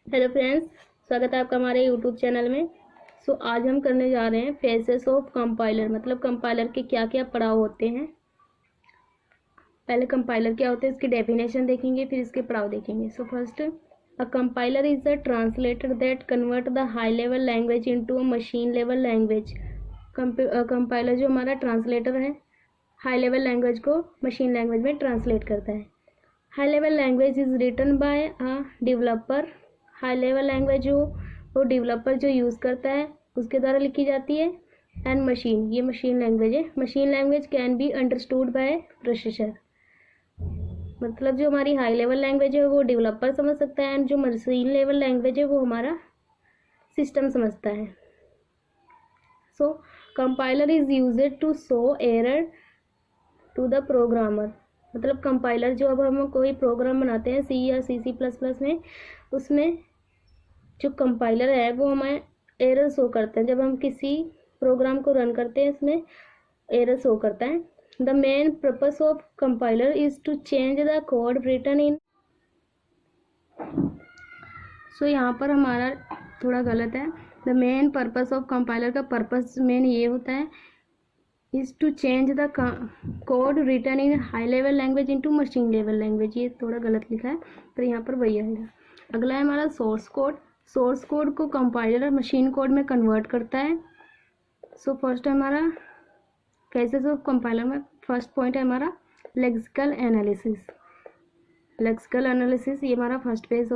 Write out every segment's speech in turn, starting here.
Hello friends, स्वागत है आपका हमारे यूट्यूब चैनल में। आज हम करने जा रहे हैं फेसेस ऑफ कंपाइलर, मतलब कंपाइलर के क्या क्या पड़ाव होते हैं। पहले कंपाइलर क्या होते हैं इसकी डेफिनेशन देखेंगे, फिर इसके पड़ाव देखेंगे। First, a compiler is a translator that convert the high level language into a machine level language. Compiler जो हमारा ट्रांसलेटर है, हाई लेवल लैंग्वेज को मशीन लैंग्वेज में ट्रांसलेट करता है। High level language is written by a developer. High level language जो वो developer जो यूज़ करता है उसके द्वारा लिखी जाती है। एंड मशीन, ये मशीन लैंग्वेज है। Machine language can be understood by processor, मतलब जो हमारी हाई लेवल लैंग्वेज है वो डेवलपर समझ सकता है, एंड जो मशीन लेवल लैंग्वेज है वो हमारा सिस्टम समझता है। Compiler is used to show error to the programmer, मतलब कंपाइलर जो अब हम कोई प्रोग्राम बनाते हैं सी या C++ में, उसमें जो कंपाइलर है वो हमें एरर शो करते हैं। जब हम किसी प्रोग्राम को रन करते हैं इसमें एरर शो करता है। The main purpose of compiler is to change the code written in. यहाँ पर हमारा थोड़ा गलत है। The main purpose of compiler का पर्पस मेन ये होता है is to change the code written in high level language into machine level language. ये थोड़ा गलत लिखा है पर यहाँ पर वही आएगा। अगला है हमारा सोर्स कोड। सोर्स कोड को कंपाइलर मशीन कोड में कन्वर्ट करता है। फर्स्ट है हमारा फेसेस ऑफ कंपाइलर में फर्स्ट पॉइंट है हमारा लेक्सिकल एनालिसिस। लेक्सिकल एनालिसिस ये हमारा फर्स्ट फेज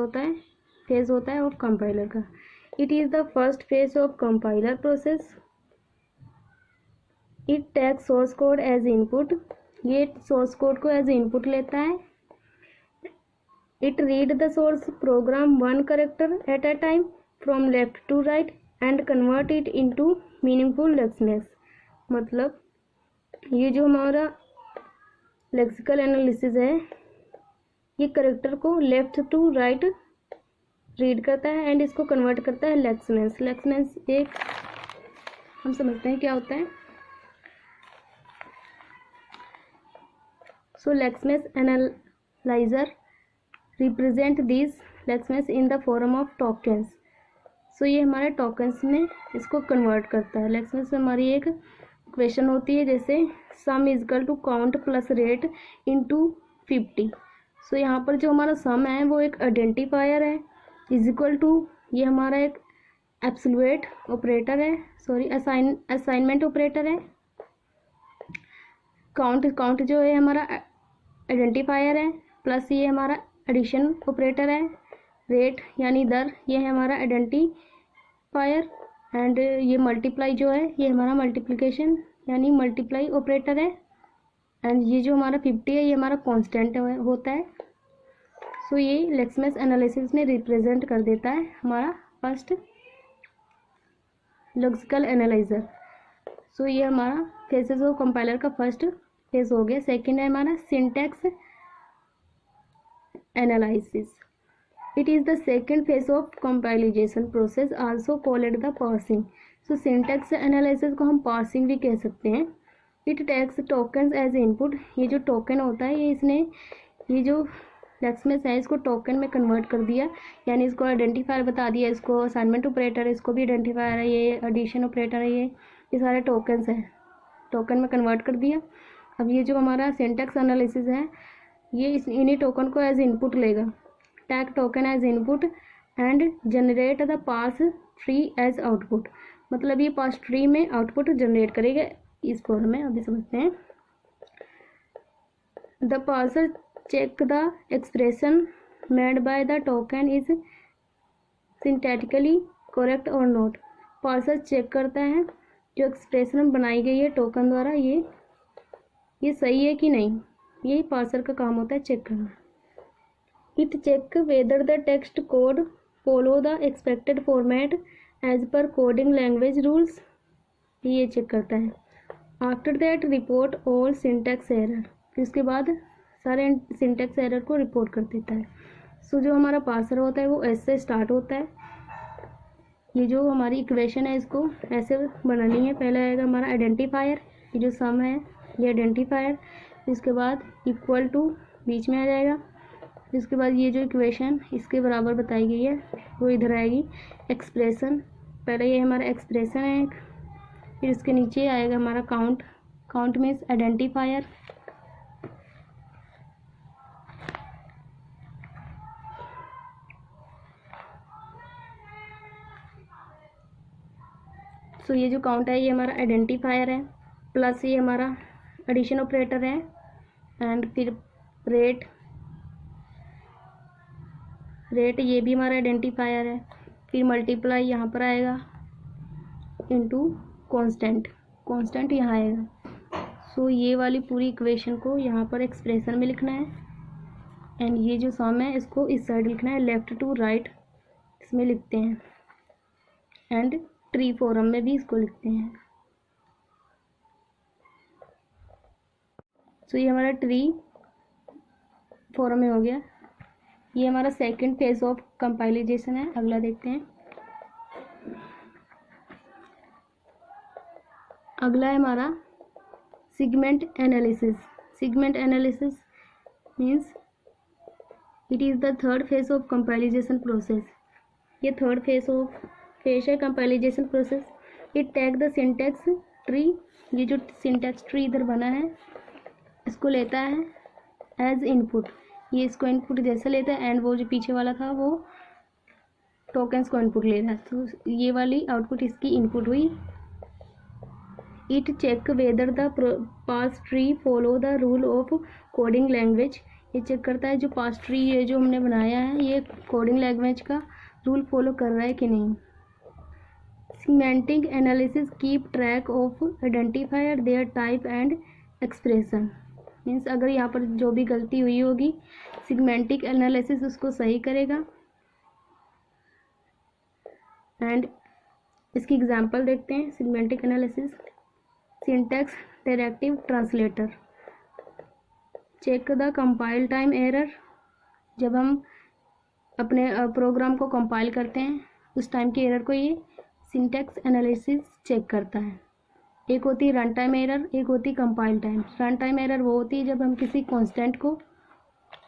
होता है ऑफ कंपाइलर का। It is the first phase of compiler process. It takes source code as input. ये सोर्स कोड को एज इनपुट लेता है। It read the source program one character at a time from left to right and convert it into meaningful lexness। मतलब ये जो हमारा lexical analysis है ये करेक्टर को लेफ्ट टू राइट रीड करता है एंड इसको कन्वर्ट करता है लेक्सनेस। लेक्सनेस एक हम समझते हैं क्या होता है। Lexemes analyser represent this lexemes in the form of tokens. ये हमारे टोकन्स में इसको कन्वर्ट करता है। लेक्सनेस में हमारी एक इक्वेशन होती है जैसे sum is equal to count plus rate into 50। यहाँ पर जो हमारा सम है वो एक आइडेंटिफायर है, इज इक्वल टू ये हमारा एक एब्सोल्यूट ऑपरेटर है, असाइनमेंट ऑपरेटर है। काउंट जो है हमारा आइडेंटिफायर है, प्लस ये हमारा एडिशन ऑपरेटर है। रेट यानी दर ये है हमारा आइडेंटिफायर, एंड ये मल्टीप्लाई जो है ये हमारा मल्टीप्लिकेशन यानी मल्टीप्लाई ऑपरेटर है। एंड ये जो हमारा 50 है ये हमारा कांस्टेंट होता है। ये लेक्सनेस एनालिसिस में रिप्रेजेंट कर देता है हमारा फर्स्ट लेक्सिकल एनालाइजर। ये हमारा फेसेस ऑफ कंपाइलर का फर्स्ट फेज हो गया। सेकेंड है हमारा syntax analysis. It is the second phase of compilation process, also called the parsing. Syntax analysis को हम parsing भी कह सकते हैं। It takes tokens as input। ये जो टोकन होता है ये जो लेक्सनेस है इसको टोकन में कन्वर्ट कर दिया, यानी इसको आइडेंटिफायर बता दिया, इसको असाइनमेंट ऑपरेटर इसको भी आइडेंटिफायर है, ये एडिशन ऑपरेटर है, ये सारे टोकन्स हैं, टोकन में कन्वर्ट कर दिया। अब ये जो हमारा सिंटैक्स एनालिसिस है ये इन्हीं टोकन को एज इनपुट लेगा। Take token as input and generate the parse tree as output, मतलब ये पास ट्री में आउटपुट जनरेट करेगा इस फॉर्म में। अभी समझते हैं। The parser check the expression made by the token is syntactically correct और नॉट। पार्सर चेक करता है जो एक्सप्रेशन बनाई गई है टोकन द्वारा ये सही है कि नहीं, यही पार्सर का काम होता है चेक करना। It check whether the text code follow the expected format as per coding language rules, ये चेक करता है। After that report all syntax error, इसके बाद सारे सिंटैक्स एरर को रिपोर्ट कर देता है। जो हमारा पार्सर होता है वो ऐसे स्टार्ट होता है। ये जो हमारी इक्वेशन है इसको ऐसे बनानी है। पहले आएगा हमारा आइडेंटिफायर, ये जो सम है ये आइडेंटिफायर, इसके बाद इक्वल टू बीच में आ जाएगा, इसके बाद ये जो इक्वेशन इसके बराबर बताई गई है वो इधर आएगी एक्सप्रेशन। पहले ये हमारा एक्सप्रेशन है, फिर इसके नीचे आएगा हमारा count. Count means identifier. So ये जो काउंट है ये हमारा आइडेंटिफायर है, प्लस ये हमारा एडिशन ऑपरेटर है, एंड फिर रेट। रेट ये भी हमारा आइडेंटिफायर है, फिर मल्टीप्लाई यहाँ पर आएगा इनटू कांस्टेंट। कांस्टेंट यहाँ आएगा। सो ये वाली पूरी इक्वेशन को यहाँ पर एक्सप्रेशन में लिखना है, एंड ये जो सम है इसको इस साइड लिखना है, लेफ्ट टू राइट इसमें लिखते हैं, एंड ट्री फॉर्म में भी इसको लिखते हैं। सो ये हमारा ट्री फॉर्म में हो गया। ये हमारा सेकंड फेज ऑफ कंपाइलेशन है। अगला देखते हैं। अगला है हमारा segment analysis. Segment analysis means it is the third phase of compilation process. ये थर्ड फेज है compilation process. It take the syntax tree. ये जो सिंटैक्स ट्री इधर बना है इसको लेता है एज इनपुट। ये इसको इनपुट जैसे लेता है, एंड वो जो पीछे वाला था वो टोकन्स को इनपुट लेता है। तो ये वाली आउटपुट इसकी इनपुट हुई। It check whether the parse tree follow the rule of coding language. ये चेक करता है जो पास ट्री ये जो हमने बनाया है ये कोडिंग लैंग्वेज का रूल फॉलो कर रहा है कि नहीं। Semantic analysis keep track of identifier, their type and expression। Means अगर यहाँ पर जो भी गलती हुई होगी सिगमेंटिक एनालिसिस उसको सही करेगा। एंड इसकी एग्जांपल देखते हैं। Semantic analysis syntax directive translator check the compile time error. जब हम अपने प्रोग्राम को कंपाइल करते हैं उस टाइम के एरर को ये सिंटैक्स एनालिसिस चेक करता है। एक होती है रन टाइम एरर, एक होती है compile time. Run time error वो होती है जब हम किसी कांस्टेंट को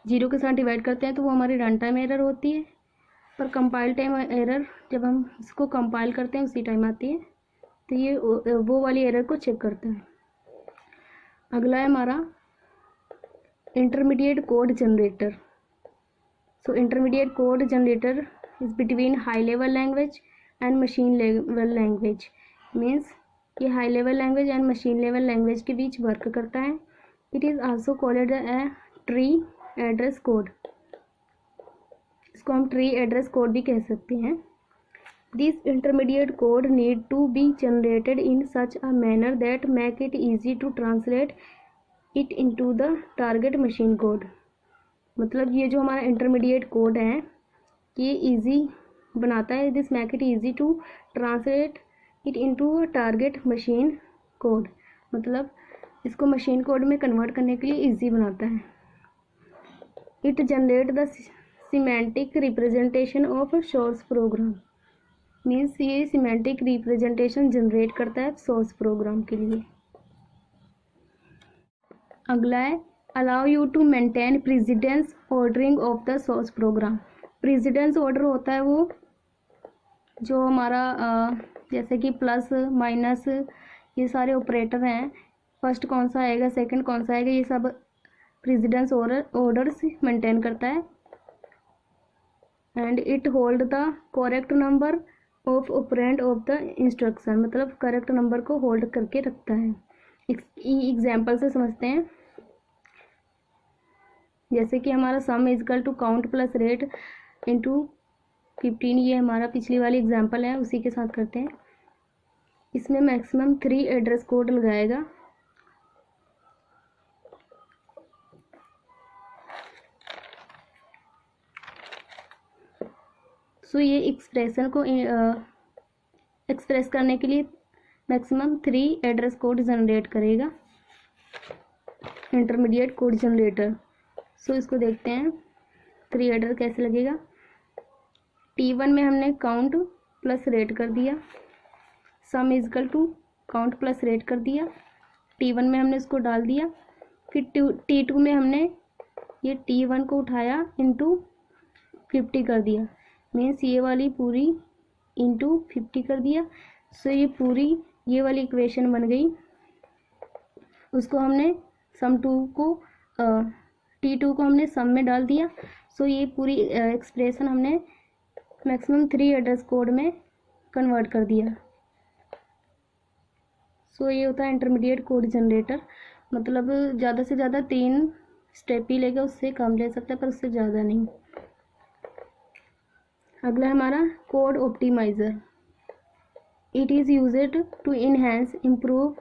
0 के साथ डिवाइड करते हैं तो वो हमारी रन टाइम एरर होती है। पर कंपाइल टाइम एरर जब हम इसको कंपाइल करते हैं उसी टाइम आती है, तो ये वो वाली एरर को चेक करता है। अगला है हमारा intermediate code generator. So intermediate code generator is between high level language and machine level language. Means ये high level language and machine level language के बीच वर्क करता है। It is also called a three address code. इसको हम three address code भी कह सकते हैं। This intermediate code need to be generated in such a manner that make it easy to translate it into the target machine code. मतलब ये जो हमारा इंटरमीडिएट कोड है ये इजी बनाता है। This make it easy to translate it into a target machine code. मतलब इसको मशीन कोड में कन्वर्ट करने के लिए इजी बनाता है। It generate the semantic representation of source program. Means ये सिमेंटिक रिप्रेजेंटेशन जनरेट करता है सोर्स प्रोग्राम के लिए। अगला है allow you to maintain precedence ordering of the source program. Precedence order होता है वो जो हमारा जैसे कि प्लस माइनस ये सारे ऑपरेटर हैं, फर्स्ट कौन सा आएगा सेकंड कौन सा आएगा, ये सब प्रेसिडेंस ऑर्डर्स मेंटेन करता है। And it hold the correct number of operand of the instruction. मतलब करेक्ट नंबर को होल्ड करके रखता है। एग्जाम्पल से समझते हैं। जैसे कि हमारा sum is equal to count plus rate into 15, ये हमारा पिछली वाली एग्जांपल है उसी के साथ करते हैं। इसमें मैक्सिमम 3 एड्रेस कोड लगाएगा। सो ये एक्सप्रेशन को एक्सप्रेस करने के लिए मैक्सिमम 3 एड्रेस कोड जनरेट करेगा इंटरमीडिएट कोड जनरेटर। सो इसको देखते हैं 3 एड्रेस कैसे लगेगा। T1 में हमने काउंट प्लस रेट कर दिया, sum is equal to count plus rate कर दिया। T1 में हमने इसको डाल दिया। फिर T2 में हमने ये T1 को उठाया इंटू 50 कर दिया, मीन्स ये वाली पूरी इंटू 50 कर दिया। सो ये पूरी ये वाली इक्वेशन बन गई। उसको हमने सम टू को T2 को हमने सम में डाल दिया। सो ये पूरी एक्सप्रेशन हमने मैक्सिमम 3 एड्रेस कोड में कन्वर्ट कर दिया। सो ये होता है इंटरमीडिएट कोड जनरेटर, मतलब ज़्यादा से ज़्यादा 3 स्टेप ही लेगा, उससे कम ले सकता है पर उससे ज़्यादा नहीं। अगला हमारा code optimiser. It is used to enhance improve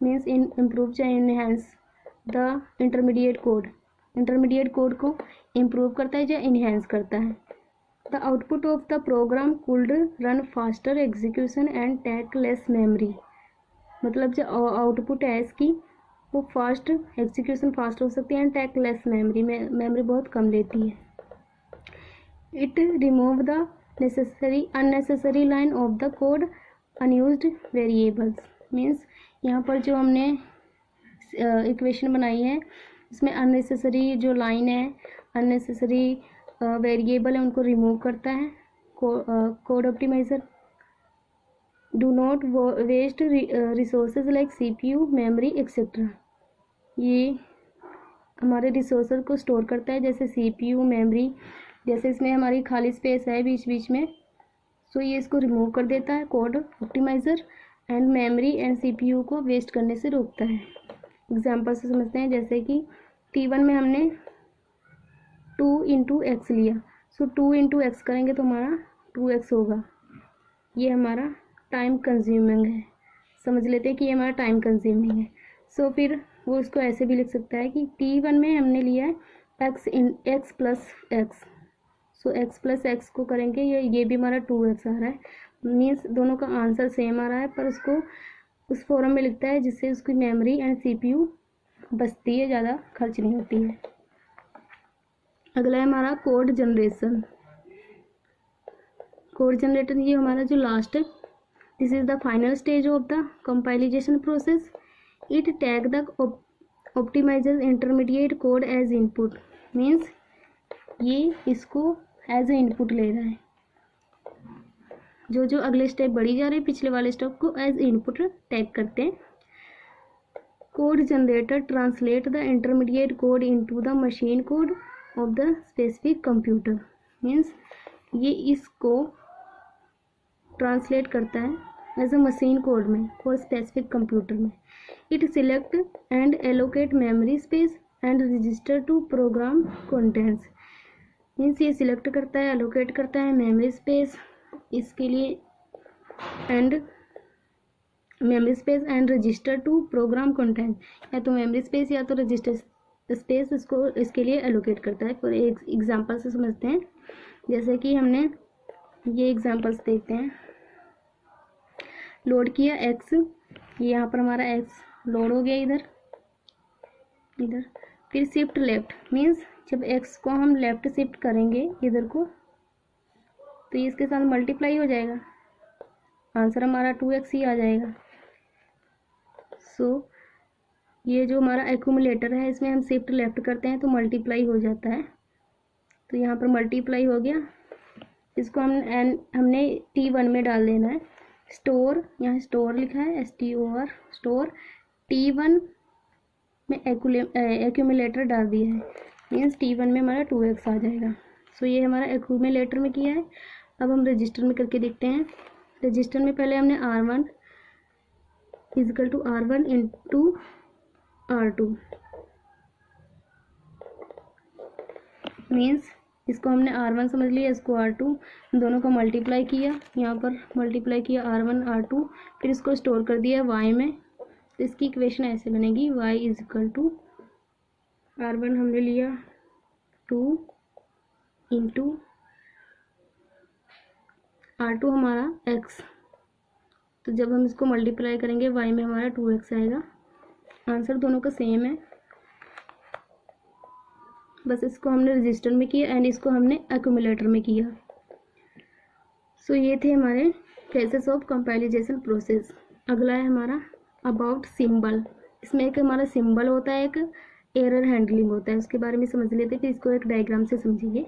means improve चाहे enhance the intermediate code. Intermediate code को इम्प्रूव करता है या इनहेंस करता है। The output of the program could run faster execution and take less memory, मतलब जो output है इसकी वो फास्ट एग्जीक्यूशन फास्ट हो सकती है एंड टेक लेस मेमोरी में मेमोरी बहुत कम लेती है। It remove the unnecessary line of the code unused variables, means यहाँ पर जो हमने इक्वेशन बनाई है इसमें अननेसेसरी जो लाइन है, अननेसेसरी वेरिएबल है, उनको रिमूव करता है code optimiser. Do not waste resources like CPU, memory etcetera. ये हमारे रिसोर्सेज को स्टोर करता है, जैसे CPU, मेमोरी, जैसे इसमें हमारी खाली स्पेस है बीच बीच में, सो ये इसको रिमूव कर देता है code optimiser and memory and CPU को वेस्ट करने से रोकता है। एग्जाम्पल से समझते हैं, जैसे कि T1 में हमने 2 इंटू एक्स लिया, सो 2 इंटू एक्स करेंगे तो हमारा 2x होगा। ये हमारा टाइम कंज्यूमिंग है, समझ लेते हैं कि ये हमारा टाइम कंज्यूमिंग है। सो फिर वो इसको ऐसे भी लिख सकता है कि T1 में हमने लिया है x प्लस एक्स, सो x प्लस एक्स को करेंगे ये भी हमारा 2x आ रहा है, मीन्स दोनों का आंसर सेम आ रहा है, पर उसको उस फॉर्म में लिखता है जिससे उसकी मेमोरी एंड CPU बचती है, ज़्यादा खर्च नहीं होती है। अगला है हमारा कोड जनरेशन। कोड जनरेटर ये हमारा जो लास्ट है, this is the final stage of the compilation process. It take the optimiser intermediate code as input, means ये इसको एज ए इनपुट ले रहा है, जो अगले स्टेप बढ़ी जा रहे हैं पिछले वाले स्टेप को एज इनपुट टाइप करते हैं। Code generator translate the intermediate code into the machine code of the specific computer, means ये इसको ट्रांसलेट करता है एज अ मशीन कोड में और स्पेसिफिक कंप्यूटर में। It select and allocate memory space and register to program contents, means ये select करता है, एलोकेट करता है मेमोरी स्पेस इसके लिए एंड memory space and register to program content, या तो मेमोरी स्पेस या तो रजिस्टर स्पेस इसको इसके लिए एलोकेट करता है। फॉर एक एग्जांपल से समझते हैं, जैसे कि हमने ये एग्जांपल्स देखते हैं। लोड किया x, ये यहाँ पर हमारा x लोड हो गया इधर, फिर शिफ्ट लेफ्ट, मीन्स जब x को हम लेफ्ट शिफ्ट करेंगे इधर को तो ये इसके साथ मल्टीप्लाई हो जाएगा, आंसर हमारा 2x ही आ जाएगा। सो ये जो हमारा एक्यूमुलेटर है इसमें हम शिफ्ट लेफ्ट करते हैं तो मल्टीप्लाई हो जाता है, तो यहाँ पर मल्टीप्लाई हो गया। इसको हमने T1 में डाल देना है। स्टोर, यहाँ स्टोर लिखा है STOR स्टोर, T1 में एक्यूमुलेटर डाल दिया है, मीन्स T1 में हमारा 2x आ जाएगा। सो ये हमारा एक्यूमुलेटर में किया है। अब हम रजिस्टर में करके देखते हैं। रजिस्टर में पहले हमने R1 is equal to R1 into R2, means इसको हमने R1 समझ लिया, इसको R2, दोनों का मल्टीप्लाई किया, यहाँ पर मल्टीप्लाई किया R1 R2, फिर इसको स्टोर कर दिया y में। तो इसकी इक्वेशन ऐसे बनेगी y इजिकल टू R1 हमने लिया 2 इंटू R2 हमारा x, तो जब हम इसको मल्टीप्लाई करेंगे y में हमारा 2x आएगा। आंसर दोनों का सेम है, बस इसको हमने रजिस्टर में किया एंड इसको हमने एक्यूमुलेटर में किया। सो ये थे हमारे फेसेस ऑफ कंपाइलेशन प्रोसेस। अगला है हमारा अबाउट सिंबल। इसमें एक हमारा सिंबल होता है, एक एरर हैंडलिंग होता है, उसके बारे में समझ लेते हैं, फिर इसको एक डायग्राम से समझिए।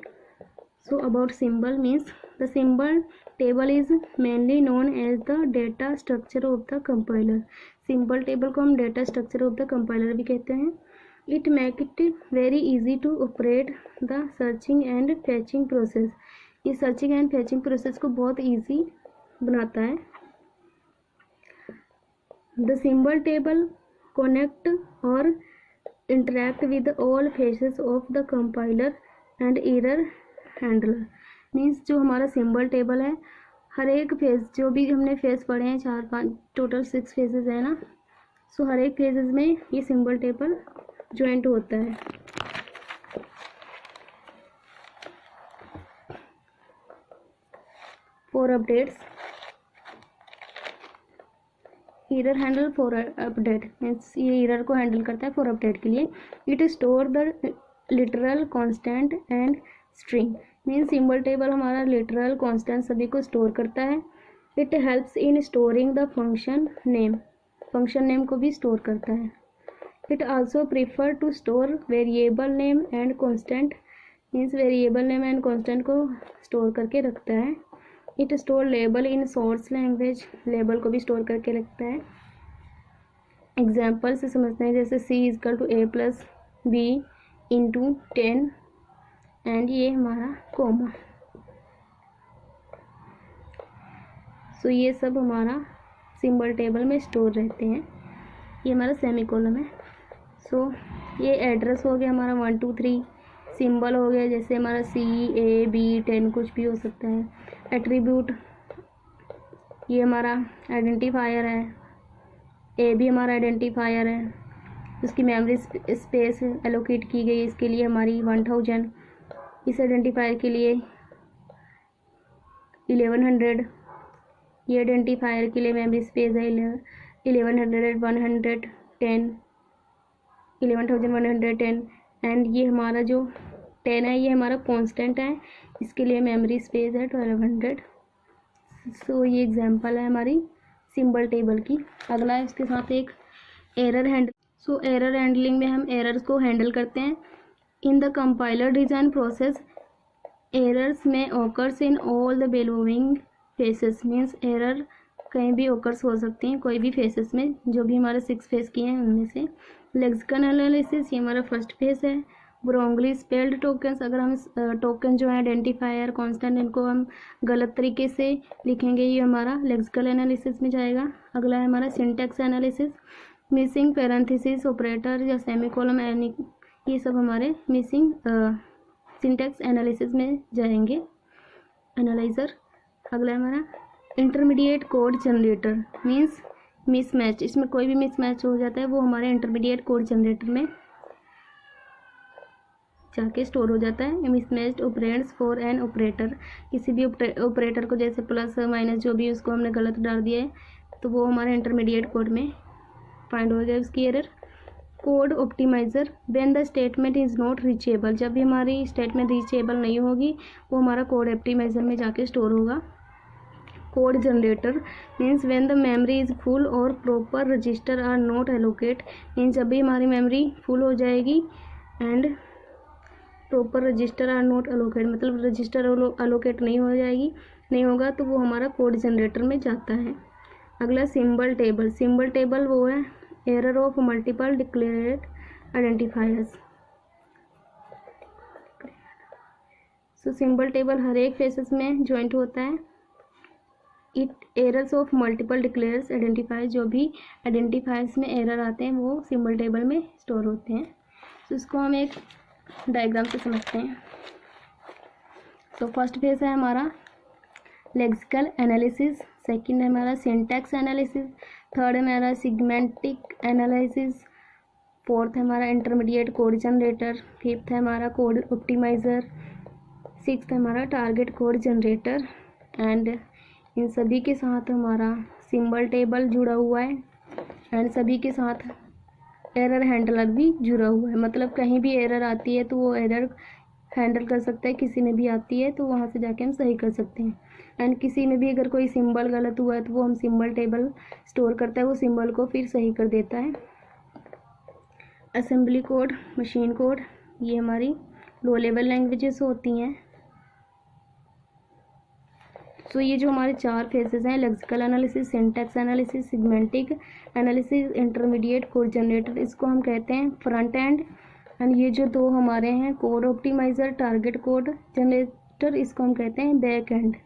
So about symbol means the symbol table is mainly known as the data structure of the compiler. Symbol table को हम data structure of the compiler भी कहते हैं। It make it very easy to operate the searching and fetching process. ये searching and fetching process को बहुत easy बनाता है। द सिंबल टेबल कनेक्ट और interact with all phases of the compiler and error handler। Means जो हमारा symbol table है, हर एक फेज, जो भी हमने फेज पढ़े हैं 4-5 टोटल 6 फेजेस है ना, सो हर एक फेजेस में ये सिंबल टेबल ज्वाइंट होता है। For updates, error handle for update means ये एरर को हैंडल करता है फॉर अपडेट के लिए। It store the literal constant and string. Means symbol table हमारा लिटरल कांस्टेंट सभी को स्टोर करता है। It helps in storing the function name, function name को भी स्टोर करता है। It also prefer to store variable name and constant, means variable name and constant को स्टोर करके रखता है। It store label in source language, label को भी स्टोर करके रखता है। एग्जाम्पल से समझते हैं, जैसे c is equal to a plus B into 10 and ये हमारा कोमा। सो ये सब हमारा सिंबल टेबल में स्टोर रहते हैं। ये हमारा सेमी कॉलम है। सो ये एड्रेस हो गया हमारा 1 2 3। सिंबल हो गया जैसे हमारा C A B 10 कुछ भी हो सकता है। एट्रीब्यूट, ये हमारा आइडेंटिफायर है, ए भी हमारा आइडेंटिफायर है। उसकी मेमोरी स्पेस एलोकेट की गई, इसके लिए हमारी 1000। इस आइडेंटिफायर के लिए 1100। ये आइडेंटिफायर के लिए मेमोरी स्पेस है 1100 110 1110। एंड ये हमारा जो 10 है ये हमारा कांस्टेंट है, इसके लिए मेमोरी स्पेस है 1200। सो ये एग्जांपल है हमारी सिंबल टेबल की। अगला है इसके साथ एक error handle. So error handling में हम एरर्स को हैंडल करते हैं। In the compiler design process errors में occurs in all the following phases. Means error कहीं भी ऑकर्स हो सकते हैं, कोई भी फेसेस में, जो भी हमारे 6 फेस किए हैं उनमें से। लेक्सिकल एनालिसिस, ये हमारा फर्स्ट फेस है। रॉन्गली स्पेल्ड टोकन्स, अगर हम टोकन जो है आइडेंटिफायर कांस्टेंट इनको हम गलत तरीके से लिखेंगे, ये हमारा लेक्सिकल एनालिसिस में जाएगा। अगला है हमारा syntax analysis. Missing parenthesis operator या सेमीकोलन, ये सब हमारे मिसिंग सिंटैक्स एनालिसिस में जाएंगे, एनालाइजर। अगला है हमारा intermediate code generator. Means mismatch, इसमें कोई भी मिसमैच हो जाता है वो हमारे इंटरमीडिएट कोड जनरेटर में जाके स्टोर हो जाता है। Mismatched operands for an operator, किसी भी ऑपरेटर को जैसे प्लस माइनस जो भी उसको हमने गलत डाल दिया है तो वो हमारे इंटरमीडिएट कोड में फाइंड हो गया उसकी error. Code optimiser, when the statement is not reachable, जब भी हमारी स्टेटमेंट रीचेबल नहीं होगी वो हमारा कोड ऑप्टिमाइज़र में जाके स्टोर होगा। Code generator means when the memory is full और proper register are not allocate, means जब भी हमारी मेमोरी फुल हो जाएगी and proper register are not allocate, मतलब रजिस्टर एलोकेट नहीं हो जाएगी, नहीं होगा तो वो हमारा कोड जनरेटर में जाता है। अगला सिंबल टेबल। सिंबल टेबल वो है error of multiple declared identifiers. So symbol table हर एक फेसेस में ज्वाइंट होता है। It errors of multiple declares identifier, जो भी आइडेंटिफायर्स में एरर आते हैं वो सिंबल टेबल में स्टोर होते हैं। तो इसको हम एक डायग्राम से समझते हैं। तो फर्स्ट फेज है हमारा लेक्सिकल एनालिसिस, सेकंड है हमारा सिंटैक्स एनालिसिस, थर्ड है हमारा सिगमेंटिक एनालिसिस, फोर्थ है हमारा इंटरमीडिएट कोड जनरेटर, फिफ्थ है हमारा कोड ऑप्टिमाइज़र, सिक्स्थ है हमारा target code generator. And in सभी के साथ हमारा सिंबल टेबल जुड़ा हुआ है एंड सभी के साथ एरर हैंडलर भी जुड़ा हुआ है। मतलब कहीं भी एरर आती है तो वो एरर हैंडल कर सकता है, किसी में भी आती है तो वहाँ से जाके हम सही कर सकते हैं। एंड किसी में भी अगर कोई सिंबल गलत हुआ है तो वो हम सिंबल टेबल स्टोर करता है, वो सिंबल को फिर सही कर देता है। असेंबली कोड, मशीन कोड, ये हमारी लो लेवल लैंग्वेजेस होती हैं। सो ये जो हमारे 4 फेजेस हैं, lexical analysis, syntax analysis, semantic analysis, intermediate, code generator, इसको हम कहते हैं फ्रंट एंड। एंड ये जो 2 हमारे हैं, code optimiser, target code generator, इसको हम कहते हैं बैक एंड।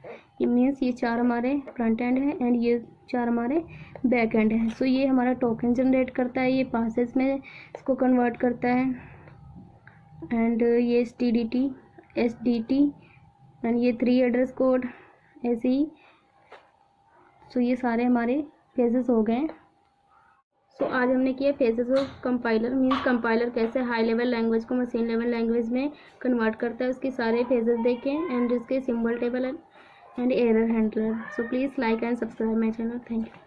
ये मीन्स ये 4 हमारे फ्रंट एंड है एंड ये 4 हमारे बैक एंड है। सो ये हमारा टोकन जनरेट करता है, ये पासेस में इसको कन्वर्ट करता है। एंड ये SDT एंड ये 3 एड्रेस कोड, ऐसे ही। सो ये सारे हमारे फेजेस हो गए। सो आज हमने किया phases of compiler, means compiler कैसे हाई लेवल लैंग्वेज को मशीन लेवल लैंग्वेज में कन्वर्ट करता है, उसके सारे फेजेस देखें एंड इसके symbol table and error handler. So please like and subscribe my channel. Thank you.